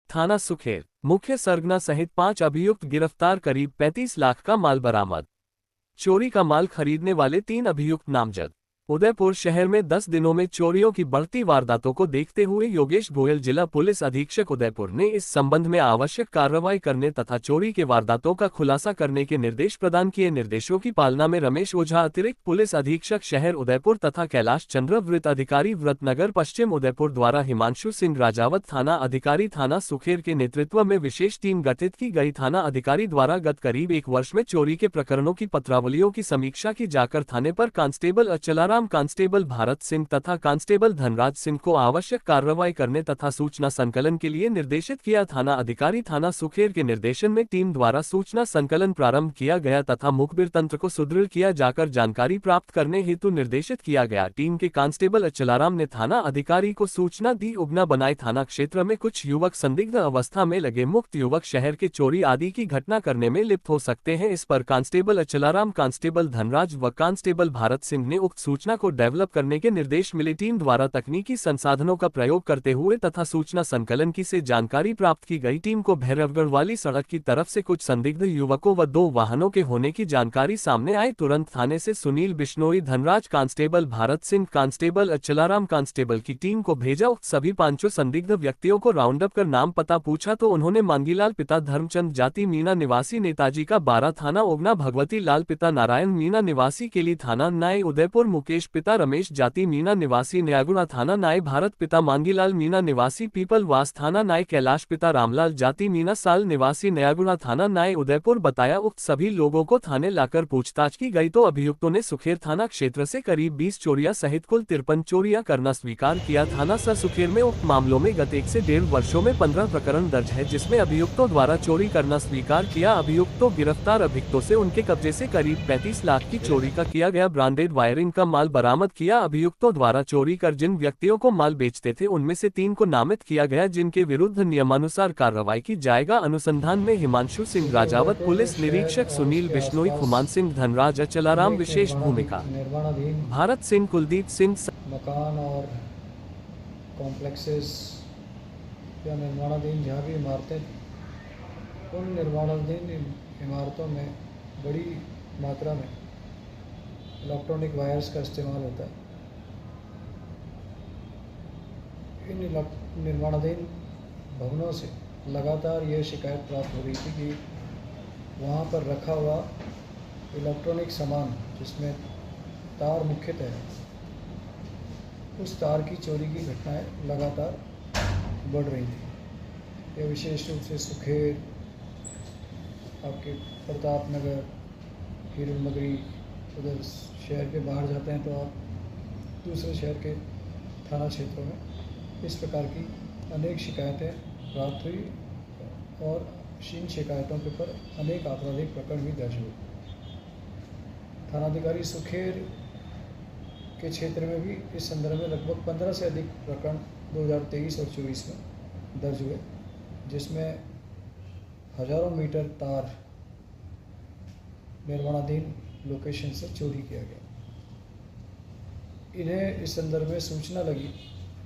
थाना सुखेर, मुख्य सरगना सहित 5 अभियुक्त गिरफ्तार, करीब 35 लाख का माल बरामद। चोरी का माल खरीदने वाले 3 अभियुक्त नामजद। उदयपुर शहर में 10 दिनों में चोरियों की बढ़ती वारदातों को देखते हुए योगेश गोयल जिला पुलिस अधीक्षक उदयपुर ने इस संबंध में आवश्यक कार्रवाई करने तथा चोरी के वारदातों का खुलासा करने के निर्देश प्रदान किए। निर्देशों की पालना में रमेश ओझा अतिरिक्त पुलिस अधीक्षक शहर उदयपुर तथा कैलाश चंद्र वृत्त अधिकारी व्रतनगर पश्चिम उदयपुर द्वारा हिमांशु सिंह राजावत थाना अधिकारी थाना सुखेर के नेतृत्व में विशेष टीम गठित की गई। थाना अधिकारी द्वारा गत करीब 1 वर्ष में चोरी के प्रकरणों की पत्रावलियों की समीक्षा की जाकर थाने पर कांस्टेबल अचलाराम, कांस्टेबल भारत सिंह तथा कांस्टेबल धनराज सिंह को आवश्यक कार्रवाई करने तथा सूचना संकलन के लिए निर्देशित किया। थाना अधिकारी थाना सुखेर के निर्देशन में टीम द्वारा सूचना संकलन प्रारंभ किया गया तथा मुखबिर तंत्र को सुदृढ़ किया जाकर जानकारी प्राप्त करने हेतु निर्देशित किया गया। टीम के कांस्टेबल अचलाराम ने थाना अधिकारी को सूचना दी। उगना बनाई थाना क्षेत्र में कुछ युवक संदिग्ध अवस्था में लगे मुक्त युवक शहर के चोरी आदि की घटना करने में लिप्त हो सकते हैं। इस पर कांस्टेबल अचलाराम, कांस्टेबल धनराज व कांस्टेबल भारत सिंह ने उक्त सूचना को डेवलप करने के निर्देश मिले। टीम द्वारा तकनीकी संसाधनों का प्रयोग करते हुए तथा सूचना संकलन की से जानकारी प्राप्त की गई। टीम को भैरवगढ़ वाली सड़क की तरफ से कुछ संदिग्ध युवकों व 2 वाहनों के होने की जानकारी सामने आई। तुरंत थाने से Sunil Bishnoi, Dhanraj, constable Bharat Singh, constable Achalaram constable की टीम को भेजा। उक्त सभी 5 संदिग्ध व्यक्तियों को राउंड अप कर नाम पता पूछा तो उन्होंने मांगीलाल पिता धर्मचंद जाति मीना निवासी नेताजी का 12 थाना उगना, भगवती लाल पिता नारायण मीना निवासी केली थाना नए उदयपुर, मुकेश पिता रमेश जाति मीना निवासी न्यागुड़ा थाना नए, भारत पिता मांगीलाल मीना निवासी पीपल वास थाना नए, कैलाश पिता रामलाल जाति मीना साल निवासी न्यागुड़ा थाना नए उदयपुर बताया। उक्त सभी लोगों को थाने लाकर पूछताछ की गई तो अभियुक्तों ने सुखेर थाना क्षेत्र से करीब 20 चोरियां सहित कुल 53 चोरियां करना स्वीकार किया। थाना सर सुखेर में उक्त मामलों में गत 1 से 1.5 वर्षों में 15 प्रकरण दर्ज है जिसमें अभियुक्तों द्वारा चोरी करना स्वीकार किया। अभियुक्तों गिरफ्तार अभियुक्तों से उनके कब्जे से करीब 35 लाख की चोरी का किया गया ब्रांडेड वायरिंग का माल बरामद किया। अभियुक्तों द्वारा चोरी कर जिन व्यक्तियों को माल बेचते थे उनमें से 3 को नामित किया गया जिनके विरुद्ध नियमानुसार कार्रवाई की जाएगा। अनुसंधान में हिमांशु सिंह राजावत, पुलिस निरीक्षक सुनील बिश्नोई, खुमान सिंह, धनराज अचलाराम विशेष भूमिका, भारत सिंह, कुलदीप सिंह। मकान और कॉम्प्लेक्सेस या निर्माणाधीन जहाँ भी इमारतें, उन निर्माणाधीन इमारतों में बड़ी मात्रा में इलेक्ट्रॉनिक वायर्स का इस्तेमाल होता है। इन निर्माणाधीन भवनों से लगातार ये शिकायत प्राप्त हो रही थी कि वहाँ पर रखा हुआ इलेक्ट्रॉनिक सामान जिसमें तार मुख्यतः है, उस तार की चोरी की घटनाएं लगातार बढ़ रही थी। ये विशेष रूप से सुखेर, आपके प्रताप नगर, हीरो नगरी, उधर शहर के बाहर जाते हैं तो आप दूसरे शहर के थाना क्षेत्रों में इस प्रकार की अनेक शिकायतें प्राप्त हुई और इन शिकायतों के पर अनेक आपराधिक प्रकरण भी दर्ज हुए। थानाधिकारी सुखेर के क्षेत्र में भी इस संदर्भ में लगभग 15 से अधिक प्रकरण 2023 और 24 में दर्ज हुए, जिसमें हजारों मीटर तार निर्माणाधीन लोकेशन से चोरी किया गया। इन्हें इस संदर्भ में सूचना लगी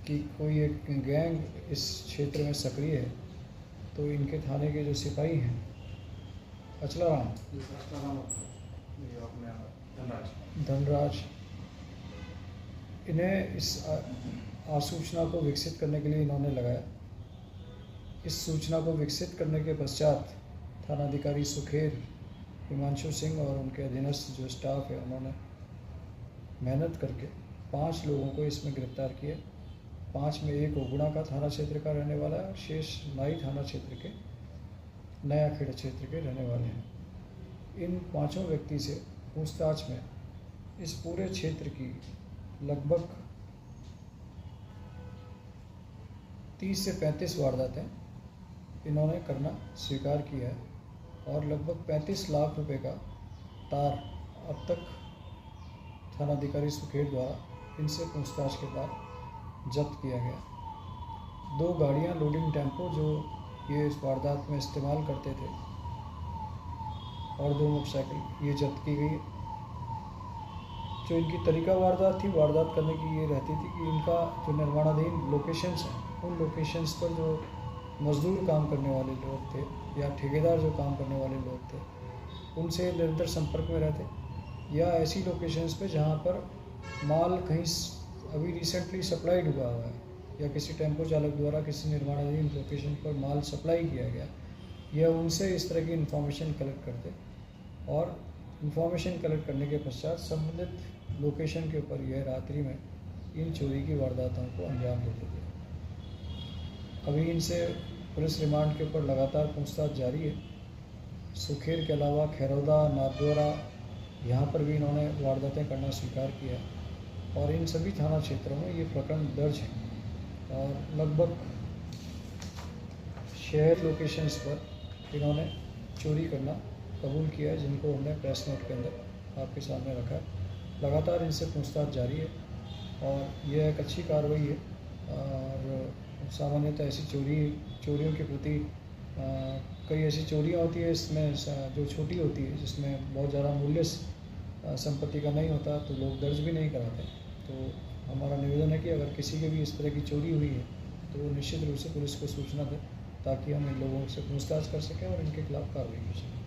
कि कोई एक गैंग इस क्षेत्र में सक्रिय है, तो इनके थाने के जो सिपाही हैं अचलाराम, धनराज, इन्हें इस आसूचना को विकसित करने के लिए इन्होंने लगाया। इस सूचना को विकसित करने के पश्चात थानाधिकारी सुखेर हिमांशु सिंह और उनके अधीनस्थ जो स्टाफ है उन्होंने मेहनत करके 5 लोगों को इसमें गिरफ्तार किया। 5 में एक उगुना का थाना क्षेत्र का रहने वाला है, शेष नाई थाना क्षेत्र के नया खेड़ा क्षेत्र के रहने वाले हैं। इन 5 व्यक्ति से पूछताछ में इस पूरे क्षेत्र की लगभग 30 से 35 वारदातें इन्होंने करना स्वीकार किया है और लगभग 35 लाख रुपए का तार अब तक थानाधिकारी सुखेर द्वारा इनसे पूछताछ के बाद जब्त किया गया। 2 गाड़ियां लोडिंग टेम्पो जो ये इस वारदात में इस्तेमाल करते थे और 2 मोटरसाइकिल ये जब्त की गई। जो इनकी तरीका वारदात थी, वारदात करने की ये रहती थी कि इनका जो निर्माणाधीन लोकेशंस हैं उन लोकेशंस पर जो मज़दूर काम करने वाले लोग थे या ठेकेदार जो काम करने वाले लोग थे उनसे निरंतर संपर्क में रहते, या ऐसी लोकेशंस पे जहाँ पर माल कहीं अभी रिसेंटली सप्लाइड हुआ है या किसी टेम्पो चालक द्वारा किसी निर्माणाधीन लोकेशन पर माल सप्लाई किया गया, यह उनसे इस तरह की इन्फॉर्मेशन कलेक्ट करते और इन्फॉर्मेशन कलेक्ट करने के पश्चात संबंधित लोकेशन के ऊपर यह रात्रि में इन चोरी की वारदातों को अंजाम देते थे। अभी इनसे पुलिस रिमांड के ऊपर लगातार पूछताछ जारी है। सुखेर के अलावा खैरौदा, नाथद्वारा यहाँ पर भी इन्होंने वारदातें करना स्वीकार किया और इन सभी थाना क्षेत्रों में ये प्रकरण दर्ज है और लगभग 6 लोकेशंस पर इन्होंने चोरी करना कबूल किया है, जिनको हमने प्रेस नोट के अंदर आपके सामने रखा है। लगातार इनसे पूछताछ जारी है और यह एक अच्छी कार्रवाई है और सामान्यतः ऐसी चोरियों के प्रति कई ऐसी चोरियाँ होती है इसमें जो छोटी होती है, जिसमें बहुत ज़्यादा मूल्य संपत्ति का नहीं होता, तो लोग दर्ज भी नहीं कराते। तो हमारा निवेदन है कि अगर किसी की भी इस तरह की चोरी हुई है तो वो निश्चित रूप से पुलिस को सूचना दें ताकि हम इन लोगों से पूछताछ कर सकें और इनके खिलाफ कार्रवाई कर सकें।